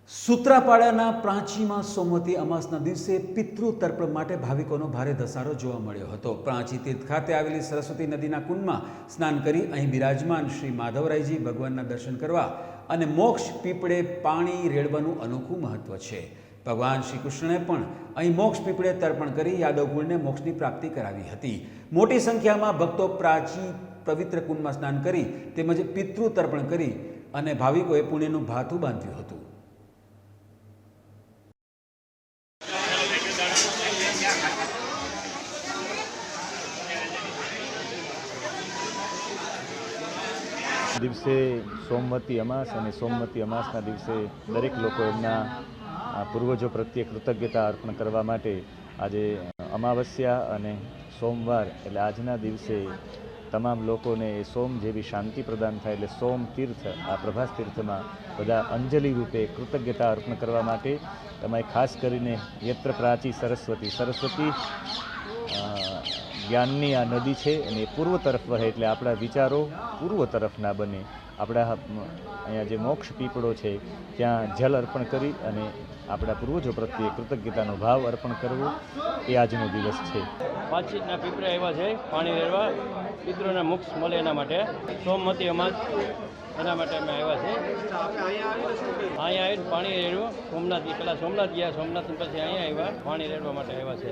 સૂત્રાપાડાના પ્રાંચીમાં સોમવતી અમાસના દિવસે પિતૃ તર્પણ માટે ભાવિકોનો ભારે ધસારો જોવા મળ્યો હતો। પ્રાંચી તીર્થ ખાતે આવેલી સરસ્વતી નદીના કુંડમાં સ્નાન કરી અહીં બિરાજમાન શ્રી માધવરાયજી ભગવાનના દર્શન કરવા અને મોક્ષ પીપળે પાણી રેડવાનું અનોખું મહત્વ છે। ભગવાન શ્રી કૃષ્ણએ પણ અહીં મોક્ષ પીપળે તર્પણ કરી યાદવકુળને મોક્ષની પ્રાપ્તિ કરાવી હતી। મોટી સંખ્યામાં ભક્તો પ્રાચી પવિત્ર કુંડમાં સ્નાન કરી તેમજ પિતૃ તર્પણ કરી અને ભાવિકોએ પુણ્યનું ભાથું બાંધ્યું હતું। દિવસે સોમવતી અમાસ અને સોમવતી અમાસના દિવસે દરેક લોકો એમના પૂર્વજો પ્રત્યે કૃતજ્ઞતા અર્પણ કરવા માટે આજે અમાવસ્યા અને સોમવાર એટલે આજના દિવસે તમામ લોકોને એ સોમ જેવી શાંતિ પ્રદાન થાય એટલે સોમ તીર્થ આ પ્રભાસ તીર્થમાં બધા અંજલિ રૂપે કૃતજ્ઞતા અર્પણ કરવા માટે તમારે ખાસ કરીને યત્ર પ્રાચી સરસ્વતી જ્ઞાનની આ નદી છે અને પૂર્વ તરફ વહે એટલે આપણા વિચારો પૂર્વ તરફ ના બને। આપણા અહીંયા જે મોક્ષ પીપળો છે ત્યાં જલ અર્પણ કરી અને આપણા પૂર્વજો પ્રત્યે કૃતજ્ઞતાનો ભાવ અર્પણ કરવો એ આજનો દિવસ છે। 5 ફીટના પીપળા આવ્યા છે પાણી રેડવા પિતૃને મોક્ષ મળે એના માટે સોમવતી અમાસ એના માટે અમે આવ્યા છે। અહીંયા આવીને પાણી રેડવું સોમનાથ પહેલાં સોમનાથ ગયા સોમનાથ પછી અહીંયા આવ્યા પાણી રેડવા માટે આવ્યા છે।